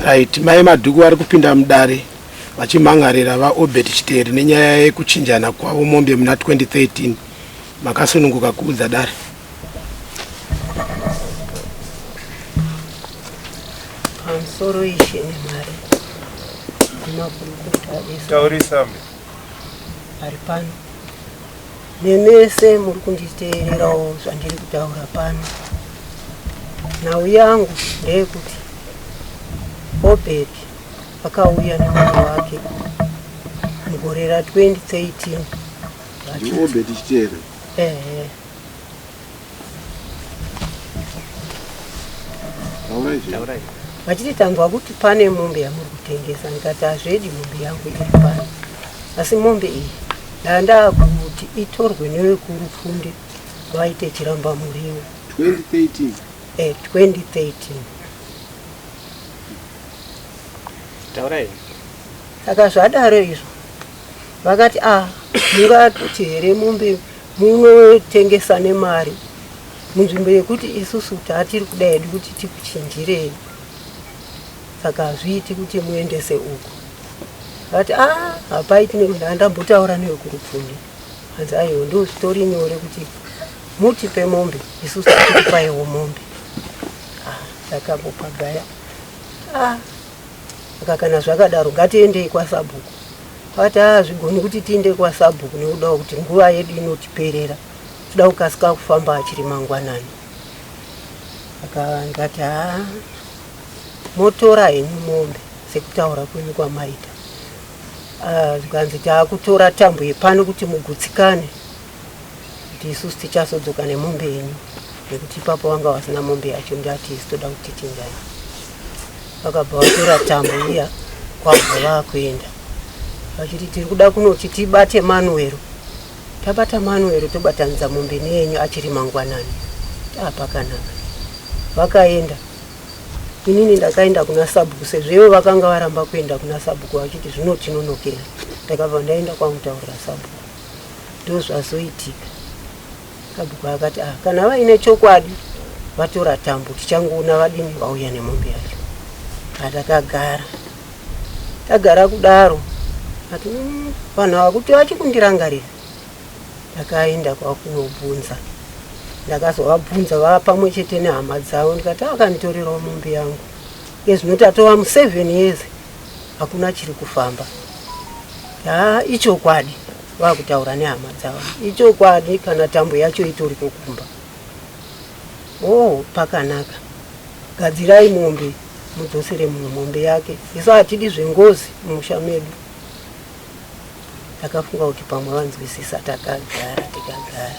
Right, mai madhuku vari kupinda mudare vachimhangarira vaObed Chiteri nenyaya yekuchinjana kwavo mombe muna 2013. Makasununguka kuudza dare. Pamusoro ishe nemari taurisambe ari pano nemese muri kunditeererawo zvandiri kutaura pano. Nhau yangu ndeyekuti Obed akauya nemwana wake mugore ra 2013. Obed Chiteri. Vachiti tanzwa kuti pane mombe yamuri kutengesa, ndikati hazvedi mombe yangu iri pano, asi mombe iyi ndandaa kuti itorwe nevekurufunde vaite chiramba muriwo. 2013. 2013. Taurai. Saka zvadaro izvo vakati mungatoti here mombe munotengesa nemari munzvimbo yekuti isusu tatiri kuda hedu kuti tikuchinjirei, saka hazviiti kuti muendese uko. Vakati hapaiti ndandambotaura nevekurufunde, hanzi aiwo ndo zvitori nyore kuti mutipe mombe isusu tikupaiwo mombe. Takambopagaya saka kana zvakadaro ngatiendei kwaSabhuku. Vakati zvigoni kuti tiende kwaSabhuku nekuda kuti nguva yedu inotiperera, toda kukasika kufamba achiri mangwanani. Saka ndikati motora henyu mombe sekutaura kwenyu kwamaita. Zvikanzi taakutora tambo yepano kuti mugutsikane kuti isusu tichazodzoka nemombe yenyu, nekuti ipapo vanga vasina mombe yacho, ndati isi toda kuti tichinjane. Vakabva vatora tambo iya kwabva vakuenda. Vachiti tiri kuda kunoti tibate Manuero. Tabata Manuero tobatanidza mombe neyenyu achiri mangwanani. Pakanaka. Vakaenda. Inini ndakaenda kuna Sabhuku, sezvo vakanga varamba kuenda kuna Sabhuku vachiti zvino tinonokera. Ndakabva ndaenda kwamutaurira Sabhuku. Ndozvazoitika. Sabhuku akati kana vaine chokwadi vatora tambo tichangoona vadini vauya nemombe yacho. Takagara. Tagara kudaro. Ati vanhu vakuti vachikundirangarira. Ndakaenda kwakunobvunza. Ndakazovabvunza vapamwe chete nehama dzavo, ndikati vakanditorerawo mombe yangu. Yezvino tatova mu7 years hakuna chiri kufamba. Ichokwadi vakutaura nehama dzavo. Ichokwadi kana tambo yacho itori kukumba. Pakanaka. Gadzirai mombe mudzosere munhu mombe yake. Isu hatidi zvengozi mumusha medu. Takafunga kuti pamwe vanzwisisa, takagara tikagara.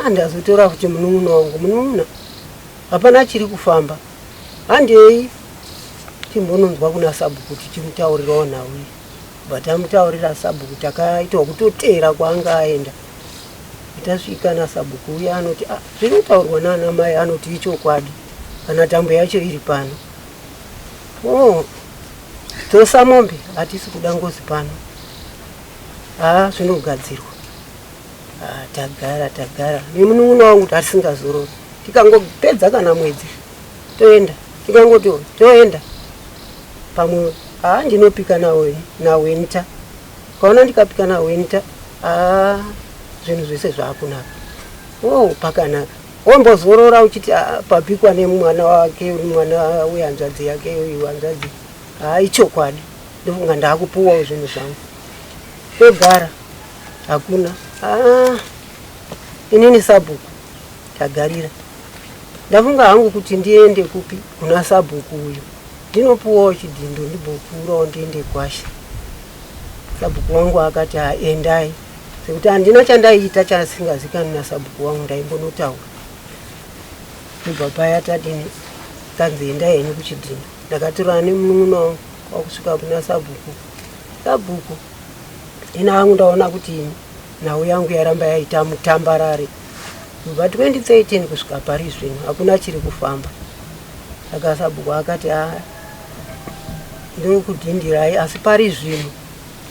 Ndazotora kuti munun'una wangu, munun'una hapana chiri kufamba, handei timbononzwa kuna Sabhuku kuti timutaurirawo nawe. Batamutaurira Sabhuku, takaitwa kutotera kwaanga aenda. Tasvika naSabhuku uya anoti zviri kutaurwa nana mai, anoti ichokwadi kana tambo yacho iri pano. Tosa mombe hatisi kuda ngozi pano. Zvinogadzirwa. Tagara. Nemunun'una wangu tarisingazorori. Tikangopedza kana mwedzi toenda. Tikangoti toenda. Pamwe ndinopika nawe nta. Kaona ndikapika nawe nta, zvinhu zvese zvakunaka. Pakanaka. Wombozorora uchiti papikwa nemwana wake, mwana wehanzvadzi yake, uyu hanzvadzi. Ichokwadi. Ndofunga ndakupuwawo zvinhu zvangu. Togara. Hakuna. Inini Sabhuku tagarira. Ndafunga hangu kuti ndiende kupi kuna Sabhuku uyu. Ndinopuwawo chidhindo ndibopfuurawo ndiende kwasha. Sabhuku wangu akati endai. Sekuti handina chandaita chasingazikanwi naSabhuku wangu, ndaimbonotaura. Kubva paya tadini kanzi endai henyu kuchidhindo. Ndakatora nemunun'una wangu kwakusvika kuna Sabhuku. Sabhuku ina hangu ndaona kuti nhau yangu yaramba yaita mutambarare. Kubva 2013 kusvika pari zvino hakuna chiri kufamba. Saka Sabhuku akati ndiri kudhindirai, asi pari zvino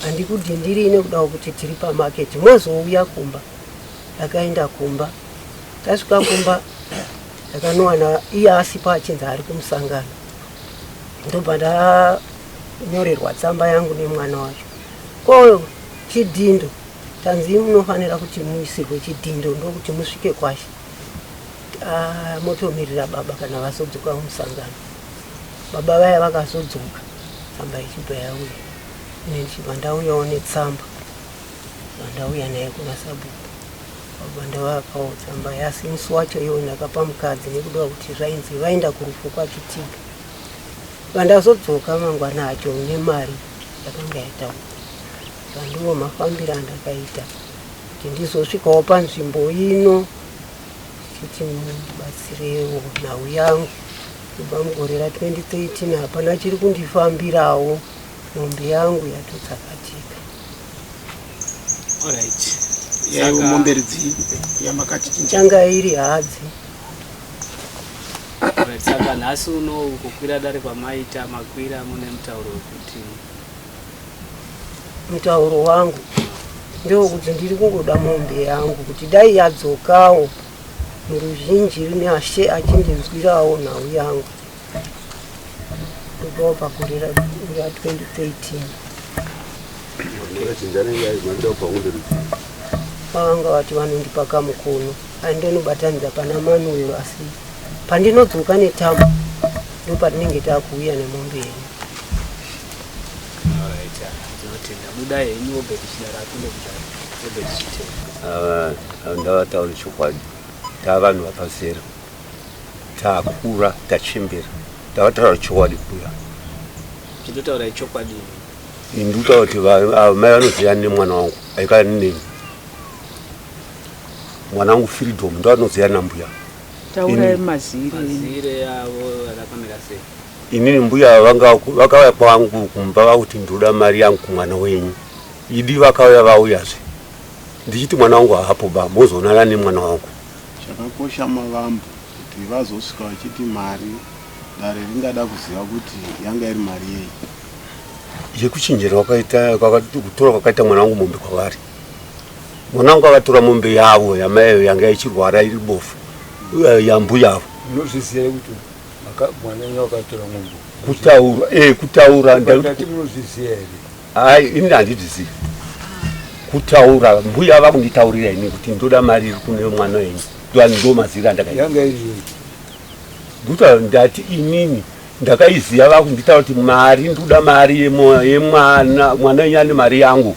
handikudhindiri nekuda kuti tiri pamaketi, mwozouya kumba. Ndakaenda kumba. Tasvika kumba ndakanowana iye asipa achinzi ari kumusangano. ndobva ndanyorerwa tsamba yangu nemwana wacho. Ko chidhindo tanzi munofanira kuti muisirwe chidhindo ndokuti musvike kwashe. Motomirira baba kana vasodzoka mumusangano. Baba vaya vakazodzoka tsamba ichibva yauya. Ine ndichibva ndauyawo netsamba. Ndauya naye kuna sabhuku. Baba ndavakawo tsamba yasi musi wacho iwo ndakapa mukadzi nekuda kuti zvainzi vaenda kurufu kwaKitiga. Vandazodzoka mangwana acho nemari yakanga yataura. Ndiwo mafambiro andakaita kuti ndizosvikawo panzvimbo ino kuti ndibatsirewo nhau yangu. Kubva mugore ra2013 hapana chiri kundifambirawo, mombe yangu yatotsakatika. Alright. Yaiwo mombe ridzi yamakati changa iri hadzi. Saka nhasi uno kukwira dare kwamaita makwira mune mutauro wekuti mutauro wangu ndokuti ndiri kungoda mombe yangu kuti dai yadzokawo muruzhinji rine achindinzwirawo nhau yangu. Ndobvawo pagore ra2013 vanga vati vanondipaka mukono andinobatanidza pana Manuel, asi pandinodzoka netambo ndo patinenge takuuya nemombe yenyu. muda yenyu Obed Chidara apinde kujari Obed Chitera. Ndavataura chokwadi, tavanhu vakazera, takura tachimbira, ndavataura chokwadi kuya. Chitotaura chokwadi Ndikutaura kuti mai vanoziva nemwana wangu aika nini. Mwana wangu Freedom ndo anoziva nambuya. Taura mazire yavo akakamira sei. Inini mbuya vakauya kwangu kumba vakuti ndoda mari yangu kumwana wenyu. Idi vakauya vauyazve. Ndichiti mwana wangu hapo ba mozoonana nemwana wangu. Chakakosha mavambo kuti vazosvika vachiti mari dare ringada kuziva kuti yanga iri mari yei. Yekuchinjira kutora kwakaita mwana wangu mombe kwavari. Mwana wangu akatora mombe yavo yamai yanga ichirwara iri bofu yambuya yavo. Munozviziva kuti mwana wenyu akatora mombe? Kutaura ndati munozviziva here? Hai, ini handizvizivi. Kutaura mbuya vakunditaurira ini kuti ndoda mari iri kune mwana wenyu. Ndo mazira ndakaita. Yanga iri ndati inini ndakaiziva vakunditaura kuti mari ndoda mari yemwana wenyu ane mari yangu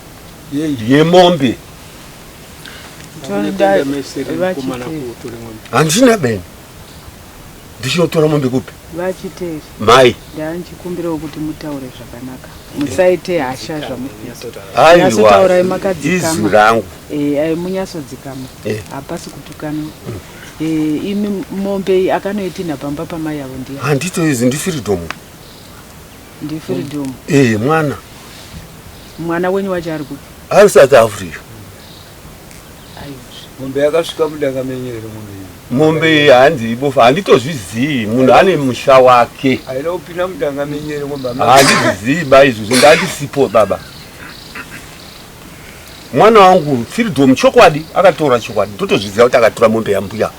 yemombe. Handina beni ndichinotora mombe kupi vachiteri mai ndanchikumbirawo kuti mutaure zvakanaka musaite hasha aiwa makadzikama rangu munyatsodzikama hapasi kutukana. Imi mombe akanoitina pamba pamai yavo ndiye handitoizi ndi Freedom. Ndi Freedom mwana wenyu wacho ari kupi? Ari South Africa. mombe yakasvika mudakamenyere mombe hanzi ibofu handitozvizivi. Munhu ane musha wake. haina kupinda mudakamenyere mombe handizvizivi ba izvozvo ndandisipo baba. Mwana wangu Freedom chokwadi akatora chokwadi ndotozviziva kuti akatora mombe yambuya.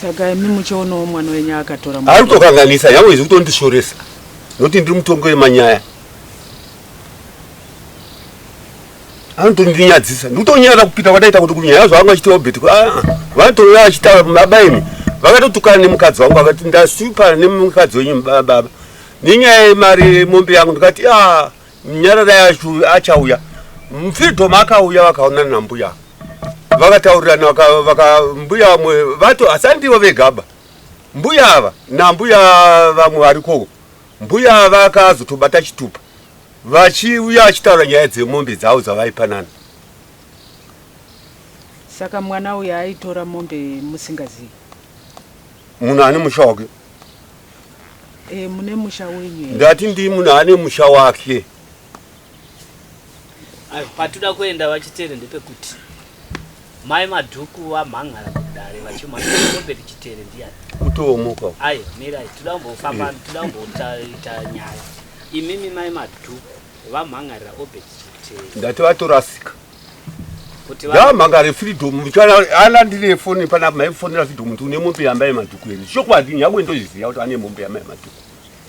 Saka imi muchionawo mwana wenyu akatora mombe. Ari kutokanganisa yangu izvi kutondishoresa noti ndiri mutongo yemanyaya. Anotondinyadziza ndikutonyara kupita kwadaita kuti kunyaya zvavanga achita Obed vanotora achitaura baba imi vakatotukana nemukadzi wangu vakati ndasupa nemukadzi wenyu baba nenyaya yemari mombe yangu ndikati nyarara yacho achauya. Freedom akauya vakaonana nambuya vakataurirana mbuya vamwe vato asandivo vegaba mbuya ava nambuya vamwe varikoko mbuya vakazotobata chitupa vachiuya achitaura nyaya dzemombe dzavo dzavaipanana. Saka mwana uyu aitora mombe musingazivi? Munhu ane musha wake. Mune musha wenyu? Ndati ndi munhu ane musha wake. Patuda kuenda vachitere ndepekuti mai madhuku vamhangara kudare vachimwana Obed Chitere ndiani? Kutomuka. Aiwa mirai toda kumbofamba toda kumboita nyaya. Imimi mai madhuku vamhangarira Obed Chitere. Ndati vatorasika. Ndamhangare Freedom ana ndine foni pana maifonera Freedom kuti une mombe yambai madhuku ere. Chokwadi nyangwe ndozviziva kuti ane mombe yambai madhuku.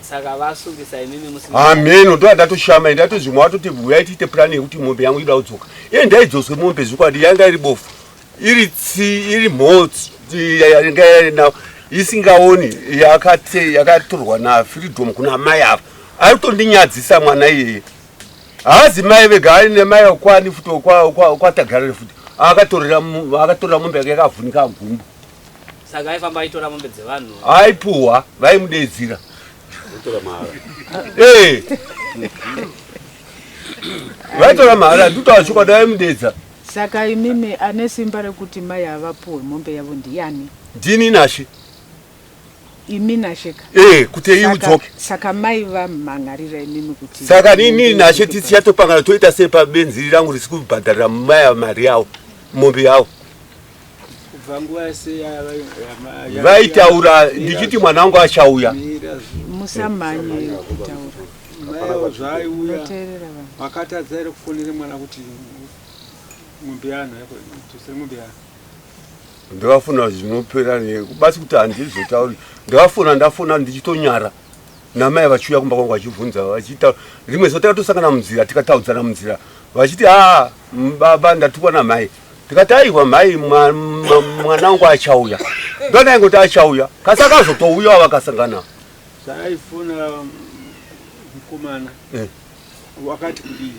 saka vasungisa imimi musini ameno ndo andatoshama ndatozvimwa watoti bhuya tiite plani yekuti mombe yangu ida kudzoka iye ndaidzoswe mombe zvikwadi yanga iri bofu iri mhotsi yanga yaina isingaoni yakatorwa naFreedom kuna mai ava ari kutondinyadzisa mwana iyeye haazi mai vega ari nemai kwani futi kwatagarire futi akatorera mombe yake yakavhunika gumbo saka aifamba aitora mombe dzevanhu aipuhwa vaimudedzira vaitora mahara ndutaura chokwadi vaimudedza saka imimi ane simba rekuti mai havapuhwe mombe yavo ndiani ndini nashe imi nasheka kuti iudzoke saka mai vamhangarira imimi kuti saka nini nashe tichatopangana toita sei pabenzi rangu risi kubhadharira mai mari yavo mombe yavo vaitaura ndichiti mwana wangu achauya musamhanye kutaura zvaiuya vakatadzaire kufonere mwana kuti mombe yanhu tusere mombe yanhu ndakafuna zvinopera basi kuti handizotauri ndafona ndichitonyara namai vachiuya kumba kwangu vachibvunza vachiita rimwe zuva takatosangana munzira tikataudzana munzira vachiti baba ndatukwa namai tikati aiwa mai mwana wangu achauya ndonaingoti achauya kasi akazotouya vakasangana zvaifuna mukomana wakati kudii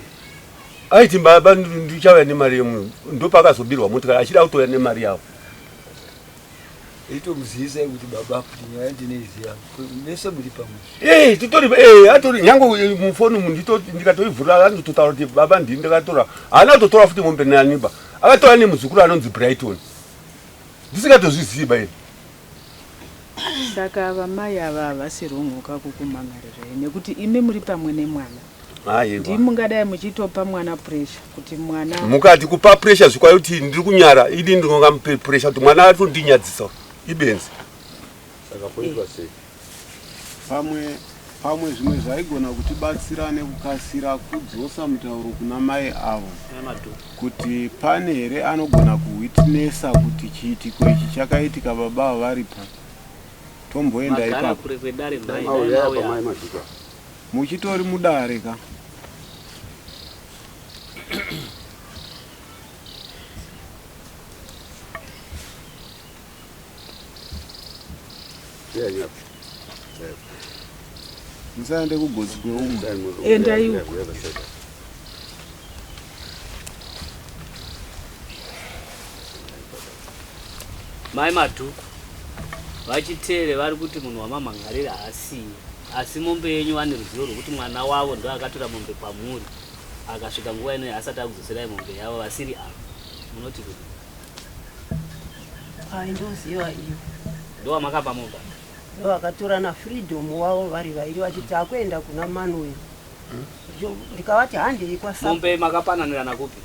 aiti baba ndichauya nemari yemunhu ndopakazobirwa motikari achida kutouya nemari yavo itomuzivisai kuti baba kuti nyaya ndinoiziva mese muri pamwe atori nyange mufoni umu ndikatoivhura anototaura kuti baba ndini ndakatora haana kutotora futi mombe naniba akatora nemuzukuru anonzi Brighton ndisingatozviziva ini saka vamai ava havasiromhuka kukumhangarirei nekuti imi muri pamwe nemwana ndimungadai muchitopa mwana pressure kuti mwana mukati kupa pressure zvikwayo kuti ndiri kunyara idi ndinongamupe pressure kuti mwana atondinyadzisa ibenzi saka poitwa sei pamwe zvimwe zvaigona kutibatsira nekukasira kudzosa mutauro kuna mai avo kuti pane here anogona kuwitnesa kuti chiitiko ichi chakaitika baba avo varipo tomboenda ipapo muchitori mudare ka musaende kugotsi kweumwe endaiwo mai madhuku vachiteere vari kuti munhu wamamhangarira haasiyi asi mombe yenyu vane ruzivo rwokuti mwana wavo ndo akatora mombe kwamuri akasvika nguva inoyi asati akudzoserai mombe yavo vasiri avo munoti kuti ndoziva iyo ndo wamakapa mombe vakatora naFreedom wavo vari vairi vachiti akuenda kuna Manuel ndikavati handei mombe makapananirana kupi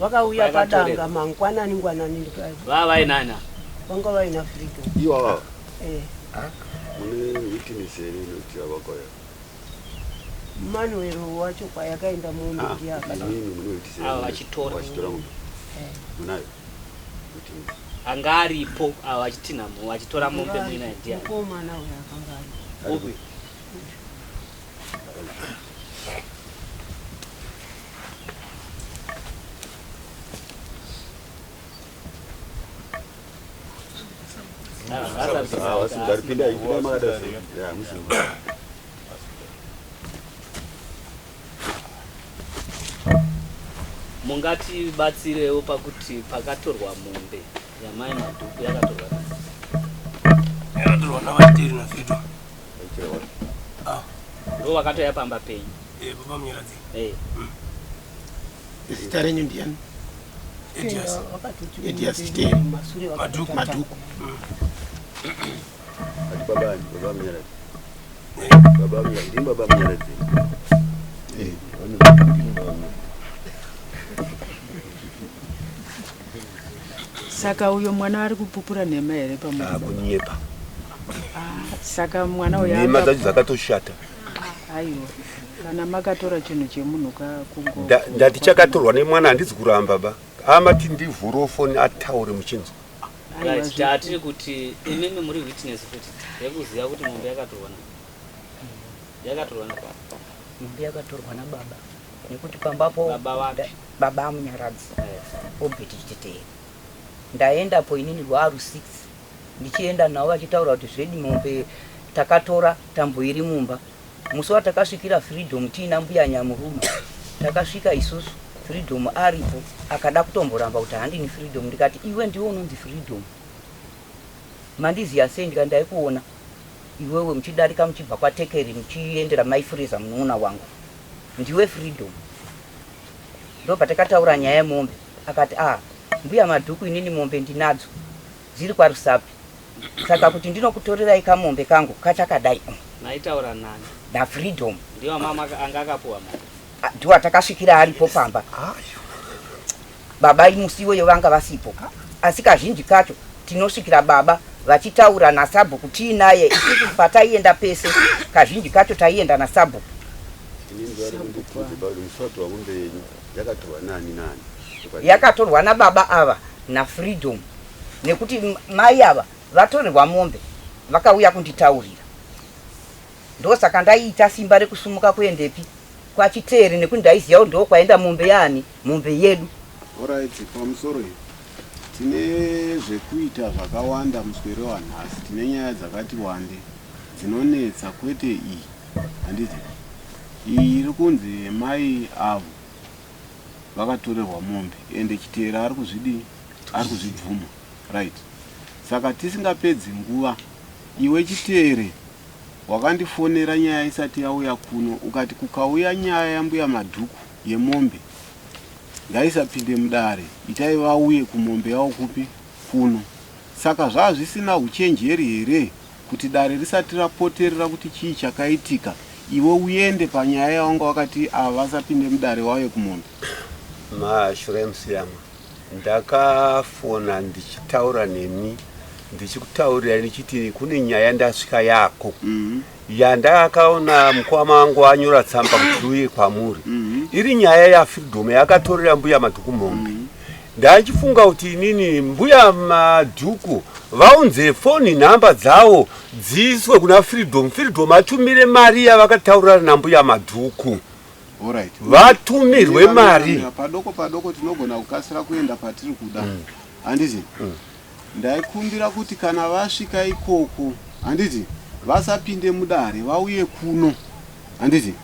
vakauya padanga mangwanani ngwanani ndikazi vava vainana vanga vaina Freedom iwa vava mune witness here inoti avakwaya Manuel wacho kwayakaenda mombe ava vachitora munayo anga aripo ava vachitinhamo vachitora mombe muina ndiani mukomana uyo akanga upi mungati batsirewo pakuti pakatorwa mombe yamai madhuku yakatorwa navateri naFreedom ndo wakatoya pamba penyu baba munyaradzi zita renyu ndiani Edias Chiteri madhuku baba munyaradzi saka uyo mwana ari kupupura nhema here pamunyepa saka mwana uyo nhema dzacho dzakatoshata aiwa kana makatora chinhu chemunhu kakungo ndati chakatorwa nemwana handidzi kuramba ba amati ndivhuro foni ataure muchinzwa tatiri kuti imimi muri witness kuti yekuziva kuti mombe yakatorwa Yakatorwa na Mombe yakatorwa nababa. Nekuti pambapo baba Munyaradzi Obedi Chitetere. Ndaendapo inini rwaru 6 ndichienda navo vachitaura kuti zvedi mombe takatora tambo iri mumba. Musi watakasvikira Freedom tiina mbuya Nyamuruma, takasvika isusu Freedom aripo akada kutomboramba kuti handini Freedom. Ndikati iwe ndiwe unonzi Freedom, mandiziya sei? Ndikati ndaikuona iwewe muchidarika muchibva kwaTekeri muchiendera maifuriza munoona wangu, ndiwe Freedom. Ndo patakataura nyaya yemombe. Akati mbuya Madhuku, inini mombe ndinadzo dziri kwaRusapi, saka kuti ndinokutorerai kamombe kangu kachakadai. Naitaura nani? Na Freedom. Ndiwo mama anga akapuwa mari. Ndiwo atakasvikira aripo pamba. Baba imusiwo yovanga vasipo. Asi kazhinji kacho tinosvikira baba vachitaura naSabhuku tiinaye. Isusu pataienda pese kazhinji kacho taienda naSabhuku. Yakatorwa nababa ava na Freedom. Nekuti mai ava vatorerwa mombe vakauya kunditaurira. Ndosaka ndaiita simba rekusumuka kuendepi kwaChiteere, nekuti ndaiziva kuti ndiko kwaenda mombe yani, mombe yedu. Alright, pamusoro tine zvekuita zvakawanda muswere wanhasi. Tine nyaya dzakati wande dzinonetsa, kwete iyi handiti. Iyi iri kunzi mai avo vakatorerwa mombe ende Chiteere ari kuzvibvuma, right? Saka tisingapedzi nguva, iwe Chiteere wakandifonera nyaya isati yauya kuno, ukati kukauya nyaya yambuya Madhuku yemombe ngaisapinde mudare, itai vauye kumombe yavo kupi kuno. Saka zvazvisina uchenjeri here kuti dare risati rapoterera kuti chii chakaitika, iwe uende panyaya yawanga wakati vasapinde mudare wauye kumombe? Mashure Musiyama, ndakafona ndichitaura nemi, ndichikutaurira ndichiti kune nyaya ndasvika yako yandakaona mukwama wangu anyora tsamba kuti uye kwamuri. Iri nyaya yaFreedom yakatorera mbuya Madhuku mombe. Ndachifunga kuti inini mbuya Madhuku vaunze foni nhamba dzavo dziiswe kuna Freedom, Freedom atumire mari yavakataurira nambuya Madhuku. Alright. Vatumirwe mari. Padoko tinogona kukasira kuenda patiri kuda. Handiti? Ndaikumbira kuti kana vasvika ikoko, handiti, vasapinde mudare vauye kuno. Handiti?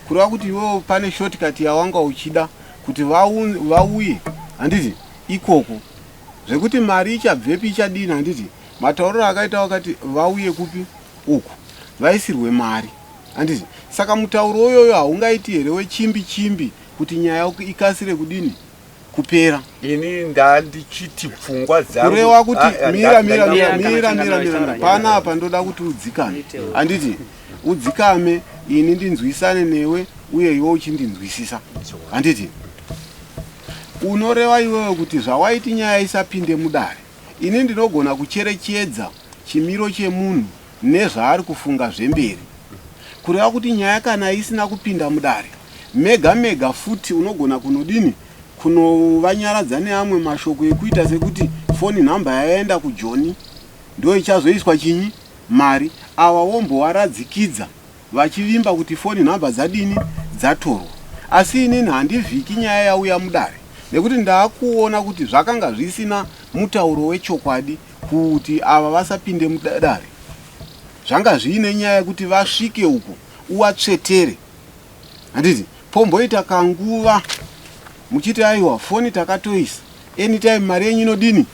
Kureva kuti iwewe pane shortcut yawanga uchida kuti vauye, handiti, ikoko. Zvekuti mari ichabvepi ichadini, handiti? Matauriro akaita wakati vauye kupi uku, vaisirwe mari. Handiti? Saka mutauro uyoyo haungaiti here wechimbi kuti nyaya ikasire kudini kupera. Ini ndandichiti pfungwa dzangu kureva kuti mira pana apa ndoda kuti udzikame. Handiti udzikame, ini ndinzwisane newe uye iwe uchindinzwisisa. Handiti unoreva iwewe kuti zvawaiti nyaya isapinde mudare, ini ndinogona kucherechedza chimiro chemunhu nezvaari kufunga zvemberi. Kureva kuti nyaya kana isina kupinda mudare, mega futi unogona kunodini kunovanyaradza neamwe mashoko ekuita sekuti foni nhamba yaenda kuJoni ndo ichazoiswa chinyi mari. Ava vombowaradzikidza vachivimba kuti foni nhamba dzadini dzatorwa. Asi inini handivhiki nyaya yauya mudare, nekuti ndaakuona kuti zvakanga zvisina mutauro wechokwadi kuti ava vasapinde mudare. Zvanga zviine nyaya yekuti vasvike uko uvatsvetere. Handiti pomboita kanguva muchiti aiwa foni takatoisa, anytime mari yenyu inodini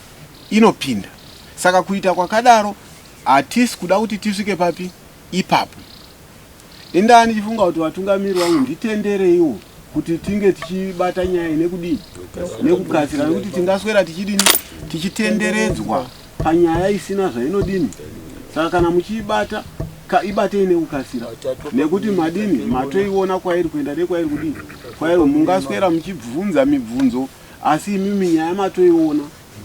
inopinda. Saka kuita kwakadaro hatisi kuda kuti tisvike papi ipapo. Indani chifunga kuti vatungamiri vangu nditendereiwo kuti tinge tichibata nyaya nekudini nekukasira, nekuti tingaswera tichidini tichitenderedzwa panyaya isina zvainodini. Saka kana muchibata ibatei nekukasira, nekuti madini matoiona kwairi kuenda nekwairi kudini kwairi. Mungaswera muchibvunza mibvunzo, asi imimi nyaya matoiona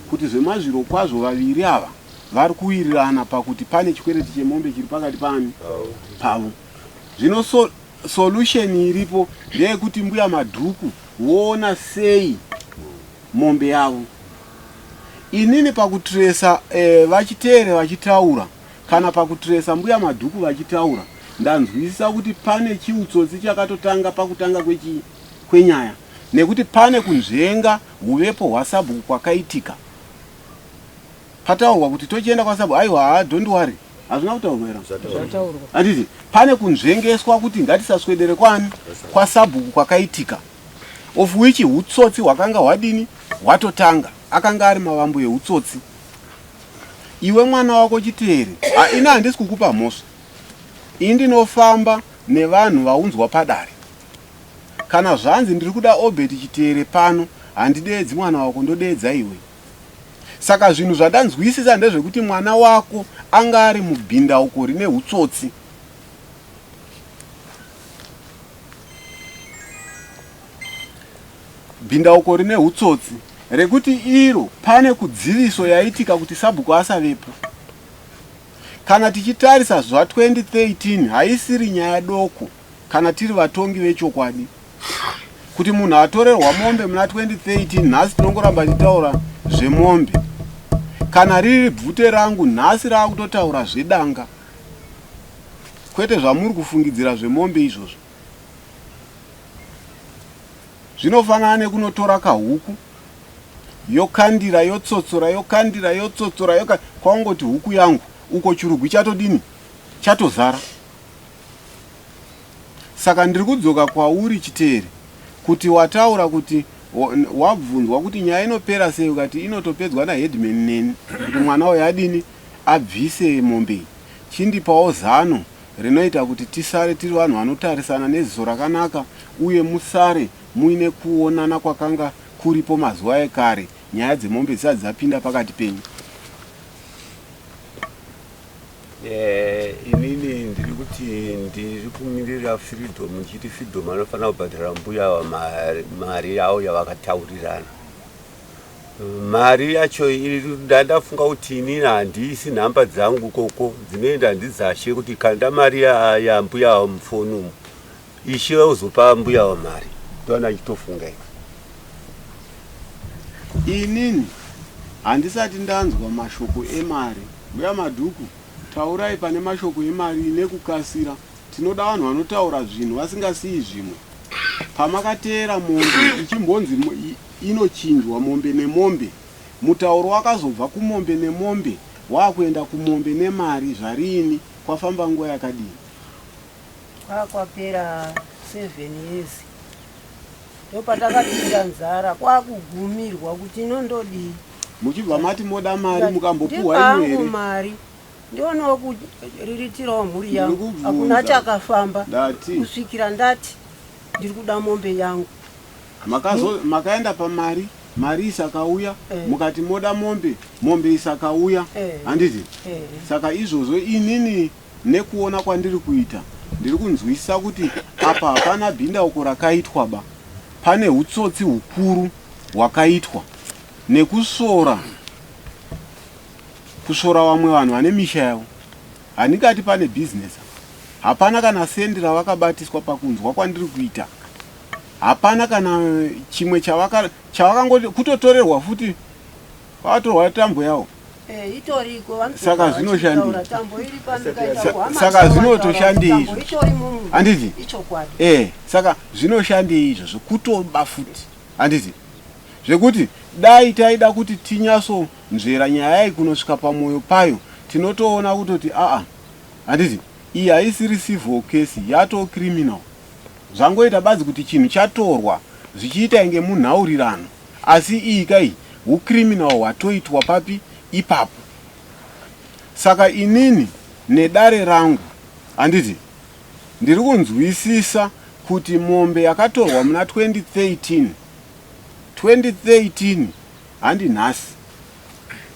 kuti zvemazviro kwazvo vaviri ava vari kuwirirana pakuti pane chikwereti chemombe chiri pakati pavo. Zvino solution iripo ndeyekuti mbuya Madhuku voona sei mombe yavo. Inini pakutresa vaChiteere vachitaura kana pakutresa mbuya Madhuku vachitaura, ndanzwisisa kuti pane chiutsotsi chakatotanga pakutanga kwenyaya, nekuti pane kunzvenga huvepo hwasabhuku kwakaitika. Pataurwa kuti tochienda kwasabhuku, aiwa don't worry, hazvina kutaurwa era. Handiti pane kunzvengeswa kuti ngatisaswedere kwani kwasabhuku kwakaitika, of which hutsotsi hwakanga hwadini hwatotanga, akanga ari mavambo eutsotsi. Iwe mwana wako Chitere, ina handisi kukupa mhosva, ini ndinofamba nevanhu vaunzwa padare. Kana zvanzi ndiri kuda Obed Chitere pano, handidedzi mwana wako, ndodedza iwe. Saka zvinhu zvadanzwisisa ndezvekuti mwana wako anga ari mubhindauko rine hutsotsi. Bhindauko rine hutsotsi rekuti iro pane kudziviso yaitika kuti sabhuku asavepo. Kana tichitarisa zva 2013 haisiri nyaya doko kana tiri vatongi vechokwadi. Kuti munhu atorerwa mombe muna 2013, nhasi tinongoramba tichitaura zvemombe. Kana riri bvute rangu, nhasi raakutotaura zvedanga, kwete zvamuri kufungidzira zvemombe izvozvo. Zvinofanana nekunotora kahuku yokandira yotsotsora yokandira yotsotsora kwangoti huku yangu uko chirugwi chatodini chatozara. Saka ndiri kudzoka kwauri Chitere kuti wataura kuti wabvunzwa kuti nyaya inopera sei, ukati inotopedzwa naHeadman neni kuti mwana uyu adini abvise mombe. Chindipawo zano rinoita kuti tisare tiri vanhu vanotarisana neziso rakanaka, uye musare muine kuonana kwakanga kuripo mazuva ekare, nyaya dzemombe dzisati dzapinda pakati penyu. Inini ndiri kuti ndiri kumirira Freedom, nchiti Freedom anofanira kubhadhara mbuya mari yavo yavakataurirana. Mari yacho ndafunga kuti inini handisi nhamba dzangu koko dzinoenda ndizashe kuti kanda mari ya mbuya mufoni umu ishe uzopa mbuya mari. Ndona ndichitofunga inini handisati ndanzwa mashoko emari. Mbuya Madhuku, taurai pane mashoko emari nekukasira. Tinoda vanhu vanotaura zvinhu vasingasiyi zvimwe. Pamakatera mombe ichimbonzi inochinjwa mombe nemombe, mutauro wakazobva kumombe nemombe wakuenda kumombe nemari, zvarini kwafamba nguva yakadini? Kwapera 7 years. Ndopatakapinda nzara kwakugumirwa kuti inondodii. Muchibva mati moda mari mukambopuhwa imwe here? Mari ndionawo kuriritirawo mhuri yangu, hakuna chakafamba kusvikira ndati ndiri kuda mombe yangu. Makaenda pamari, mari isakauya, mukati moda mombe, mombe isakauya, handiti? Saka izvozvo inini nekuona kwandiri kuita, ndiri kunzwisisa kuti apa hapana bhindauko rakaitwa ba. Pane hutsotsi hukuru hwakaitwa nekusora vamwe vanhu vane misha yavo. Handikati pane business, hapana kana sendi ravakabatiswa pakunzwa kwandiri kuita, hapana kana chimwe chavakangoti kutotorerwa futi, vakatorwa tambo yavo. Saka zvinoshandii? Saka zvinotoshandii izvo? Handiti? Saka zvinoshandii izvozvo kutoba futi? Handiti? Zvekuti dai taida kuti tinyasonzvera nyaya kunosvika pamoyo payo, tinotoona kutoti handiti, iyi haisiri civil case, yato criminal. Zvangoita badzi kuti chinhu chatorwa zvichiita inge munhaurirano, asi iyi kai hucriminal hwatoitwa papi ipapo. Saka inini nedare rangu, handiti, ndiri kunzwisisa kuti mombe yakatorwa muna 2013 handi nhasi,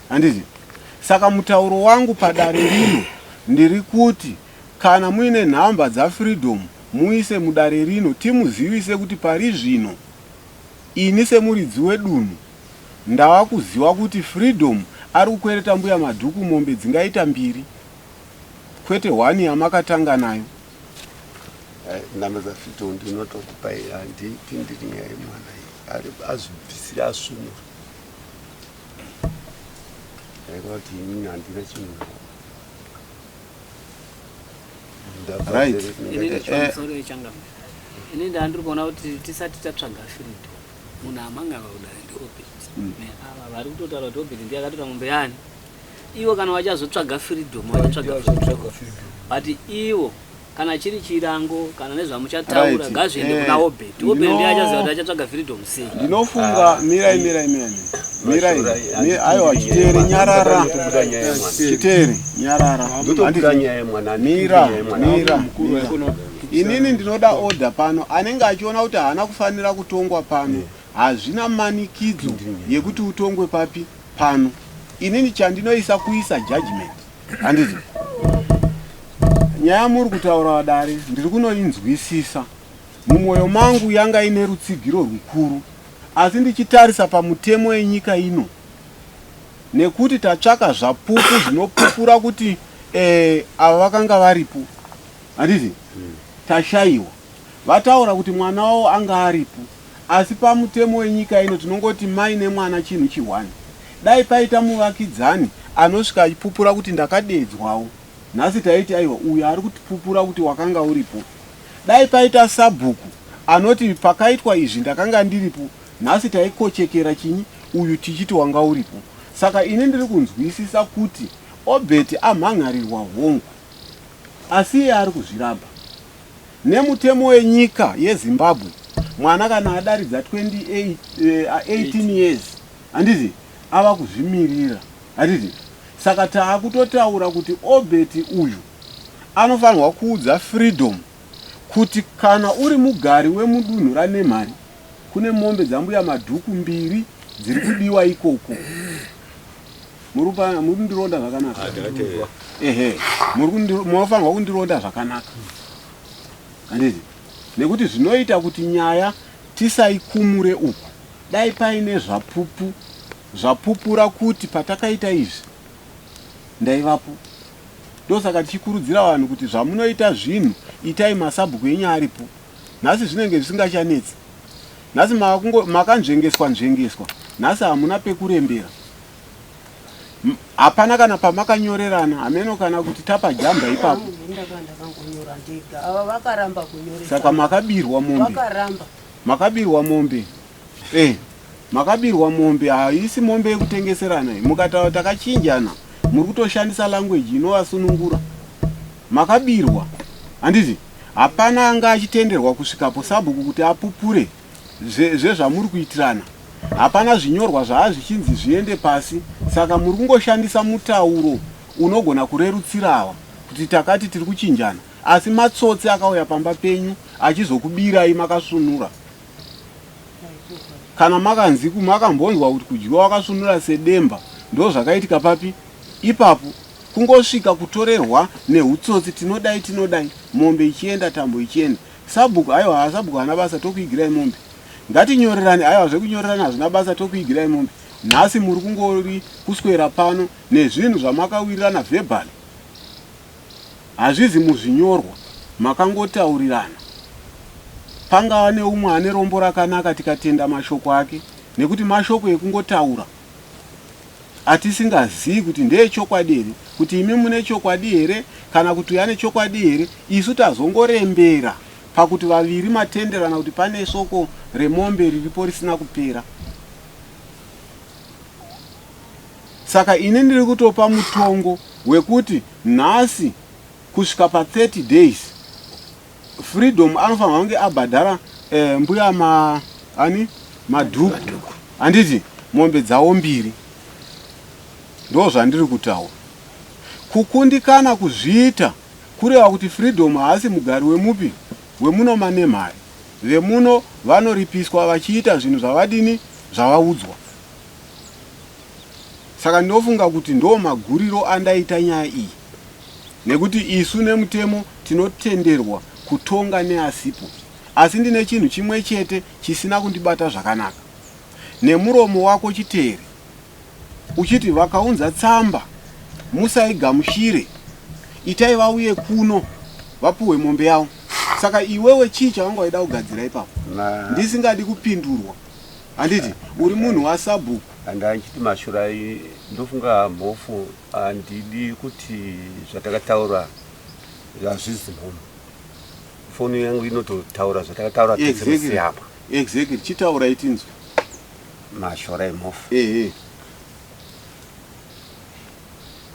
handiti. Saka mutauro wangu padare rino ndiri kuti kana muine nhamba dzaFreedom muise mudare rino, timuzivise kuti pari zvino ini semuridzi wedunhu ndava kuziva kuti Freedom ari kukwereta mbuya Madhuku mombe dzingaita 2, kwete 1 yamakatanga nayo. Nhamba dzaFreedom ndinotokupa handiti ndiri nyaya yemwana azvibvisira asumura. Kuti inini handina chinhu right ini ndandiri kuona kuti tisati tatsvaga freedom munhu amangava kudai ndiobet ava vari kutotaura kuti obet ndiye akatora mombe yani ivo kana vachazotsvaga freedom vachatsvaga but ivo kana chiri chirango kana nezvamuchataura ngazviende kuna obet ndiye achaziva kuti achatsvaga freedom sei. Ndinofunga mirai aiwa chitere nyarara mira inini ndinoda order pano anenge achiona kuti haana kufanira kutongwa pano hazvina manikidzo yekuti utongwe papi pano. Inini chandinoisa kuisa judgment handiti nyaya muri kutaura wadare ndiri kunoinzwisisa mumwoyo mangu yanga ine rutsigiro rukuru asi ndichitarisa pamutemo wenyika ino nekuti tatsvaka zvapupu zvinopupura kuti ava vakanga varipo handiti tashayiwa vataura kuti mwana wavo anga aripo asi pamutemo wenyika ino tinongoti mai nemwana chinhu chihwani. Dai paita muvakidzani anosvika achipupura kuti ndakadedzwawo nhasi taiti aiwa uyu ari kutipupura kuti wakanga uripo. Dai paita sabhuku anoti pakaitwa izvi ndakanga ndiripo nhasi taikochekera chinyi uyu tichiti wanga uripo. Saka ini ndiri kunzwisisa kuti obet amhangarirwa hongu asi iye ari kuzviramba nemutemo wenyika yeZimbabwe. Mwana kana adaridza 18 years handiti ava kuzvimirira handiti. Saka taakutotaura kuti obet uyu anofanirwa kuudza freedom kuti kana uri mugari wemudunhu raNemhari kune mombe dzambuya madhuku 2 dziri kudiwa ikoko. Muri kundironda zvakanaka munofanirwa kundironda zvakanaka handiti nekuti zvinoita kuti nyaya tisaikumure uku. Dai paine zvapupura kuti patakaita izvi ndaivapo. Ndosaka tichikurudzira vanhu kuti zvamunoita zvinhu itai masabhuku enyu aripo. Nhasi zvinenge zvisingachanetsi. Nhasi makanzvengeswa nhasi hamuna pekurembera. Hapana kana pamakanyorerana hameno kana kuti tapa jamba ipapo. Saka makabirwa mombe makabirwa mombe haisi mombe yekutengeserana. Mukataura takachinjana muri kutoshandisa language inovasunungura. Makabirwa handiti hapana anga achitenderwa kusvikapo sabhuku kuti apupure zvezvamuri kuitirana. Hapana zvinyorwa zvaazvichinzi zviende pasi. Saka muri kungoshandisa mutauro unogona kurerutsirawa kuti takati tiri kuchinjana asi matsotsi akauya pamba penyu achizokubirai makasunura. Kana makanzi makambonzwa kuti kudyiwa wakasunura sedemba ndo zvakaitika papi ipapo kungosvika kutorerwa neutsotsi tinodai mombe ichienda tambo ichienda. Sabhuku aiwa sabhuku hana basa tokuigirai mombe. Ngatinyorerane aiwa zvekunyorerana hazvina basa tokuigirai mombe. Nhasi muri kungori kuswera pano nezvinhu zvamakawirirana verbally hazvizi muzvinyorwa makangotaurirana. Pangava neumwe ane rombo rakanaka tikatenda mashoko ake nekuti mashoko ekungotaura atisingazivi kuti ndeye chokwadi here kuti imi mune chokwadi here kana kuti yane chokwadi here. Isu tazongorembera pakuti vaviri matenderana kuti pane soko remombe riripo risina kupera. Saka ini ndiri kutopa mutongo wekuti nhasi kusvika pa 30 days freedom anofanirwa kunge abhadhara mbuya madhuku handiti mombe dzawo 2. Ndo zvandiri kutaura. Kukundikana kuzviita kureva kuti freedom haasi mugari wemupi wemuno maNemhari. Vemuno vanoripiswa vachiita zvinhu zvavadini zvavaudzwa. Saka ndinofunga kuti ndo maguriro andaita nyaya iyi nekuti isu nemutemo tinotenderwa kutonga neasipo. Asi ndine chinhu chimwe chete chisina kundibata zvakanaka. Nemuromo wako Chitere uchiti vakaunza tsamba musaigamushire itai vauye kuno vapuwe mombe yavo. Saka iwewe chii chavanga waida kugadzira ipapo? Ndisingadi kupindurwa handiti uri munhu wasabhuku. Handachiti mashura ndofunga mhofu handidi kuti zvatakataura Hazvizi mhono. Foni yangu inototaura zvatakataura tese apa. Exactly. Chitaura itinzwe. Mashora emofu.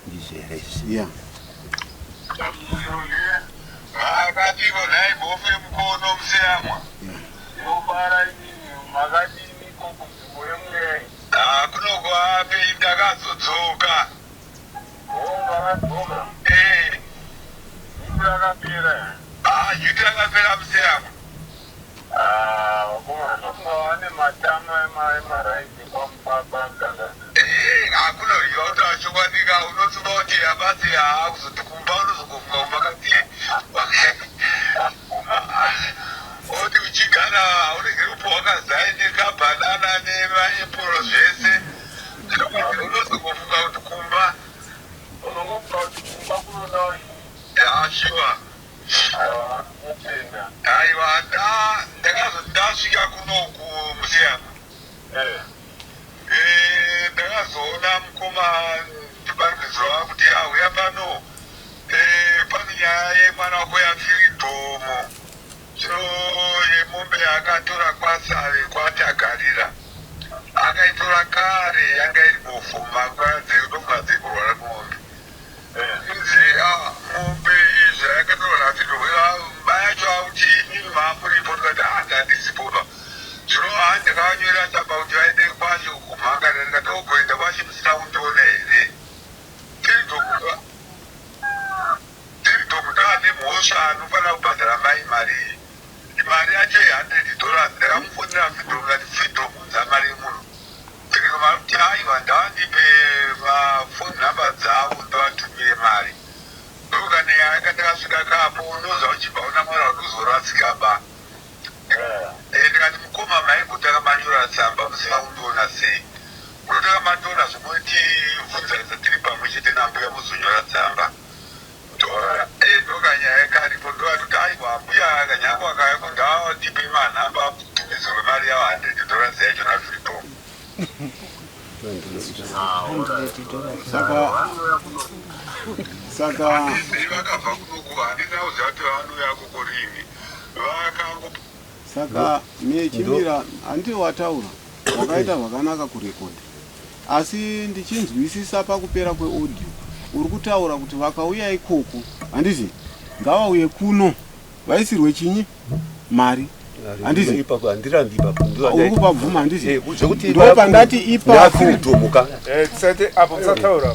Ndizverezi. Yeah. Akati vonai bofe mkono msiyamwa. Ubara ini magadini kukumbure mwe. Kunogwa ape indakazodzoka. Ndakadzoka. Ndakapera. Yuti akapera msiyamwa. Wane matama emaraiti kwamupapa mdanga. Hakuna yota achokwanika unotsiba kuti abasi haakuzotikumba unozokufunga umakati. Oti uchigara unenge upo wakazaine kabhanana nemaepuro zvese. Unozokufunga kuti kumba. Unongofunga kuti kumba kunodai. Shuwa. Aiwa, ndakazodasvika kunoku musiyana. Ndakazoona mukoma ndibarikidzwa kuti auya pano pane nyaya yemwana wako yaFiridomu. Zvino yemombe akatora kwasave kwatagarira. Akaitora kare yanga iri muvhuma kwadzekunonga dzekurwara mombe. Mombe zvayakatora naFiridomu bayacho auti inini maafuripo tikati handandisipoba. Zvino ndakavanyorera tsamba kuti vaende kwacho kumhanga ndikati ogoenda kwacho musina kundiona here. Firidomu ndakane mhosva anofanira kubhadhara mai mari iyi. Mari yacho $100. Ndakamufonera Firidomu ndikati Firidomu dzamari yemunhu. Firidomu akuti aiwa ndavandipe mafoni nhamba dzavo ndavatumire mari. Ndokane yakandakasvika kapo unozva uchibva una mwana wakuzorasika ba. Ndikati mukoma maigotaka manyora tsamba musina kundiona sei. Unotaka mandiona zvomoti bvunza tiri pamwe chete nambuya muzonyora tsamba. Ndokanyaya yakaripo ndokati aiwa mbuya kanyange akauya kundipe manhamba tumidzirwe mari yavo $100 yacho naFiridomu. Saka vakabva kunoku handina kuziva kuti vanouya kukurini. Saka mechimira handiti wataura wakaita zvakanaka kurekodha, asi ndichinzwisisa pakupera kweaudio uri kutaura kuti vakauya ikoko handiti ngavauye kuno vaisirwe chinyi mari handiti uri kupa bvuma handiti ndopandati ipaFiridomuka apo musataura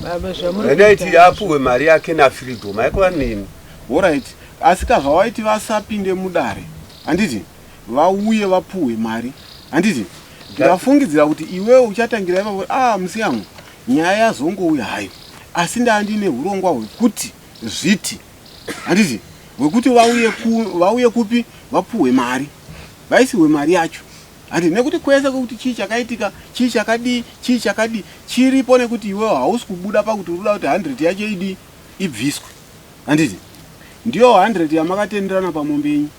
ndaiti apuwe mari yake naFiridomu aikuva nini. Alright, asi kazvawaiti vasapinde mudare handiti vauye vapuwe mari handiti ndafungidzira kuti iwewe uchatangira ipapo musiyangu nyaya yazongouya hayo, asi ndandine urongwa hwekuti zviti handiti hwekuti vauye kupi vapuwe mari vaisirwe mari yacho handiti nekuti kwese kuti chii chakaitika chii chakadi chiripo nekuti iwewe hausi kubuda pakuti uruda kuti 100 yacho idi ibviswe handiti ndiyo 100 yamakatenderana pamombe yenyu.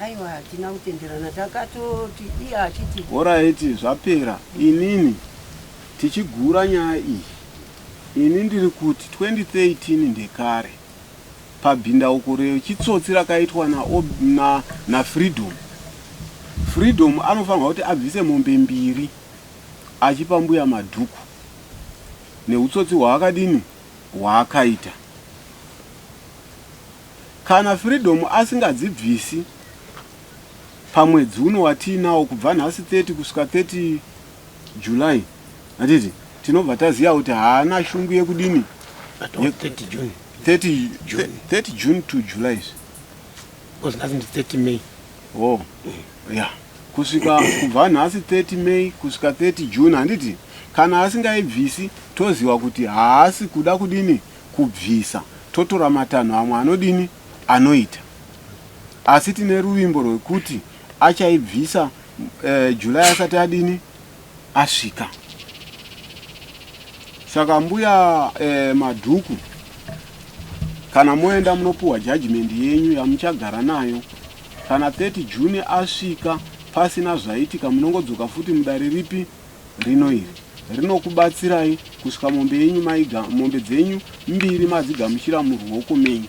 Aiwa hatina kutenderana takatoti iye achiti oraiti zvapera. Inini tichigura nyaya iyi ini ndiri kuti 2013 ndekare pabhindauko rechitsotsi rakaitwa naFiridomu. Firidomu anofanirwa kuti abvise mombe 2 achipa mbuya Madhuku neutsotsi hwaakadini hwaakaita. Kana Firidomu asingadzibvisi pamwedzi uno watinawo kubva nhasi 30 kusvika 30 July handiti tinobva taziva kuti haana shungu yekudini 30 June to July because nothing 30 May. Yeah, kusvika kubva nhasi 30 May kusvika 30 June handiti kana asingaibvisi toziva kuti haasi kuda kudini kubvisa, totora matanho amwe anodini anoita. Asi tine ruvimbo rwekuti achaibvisa July asati adini asvika. Saka mbuya Madhuku kana moenda munopuwa judgment yenyu yamuchagara nayo, kana 30 June asvika pasina zvaitika munongodzoka futi mudare ripi rino iri rinokubatsirai kusvika mombe yenyu mombe dzenyu 2 madzigamuchira muruoko menyu.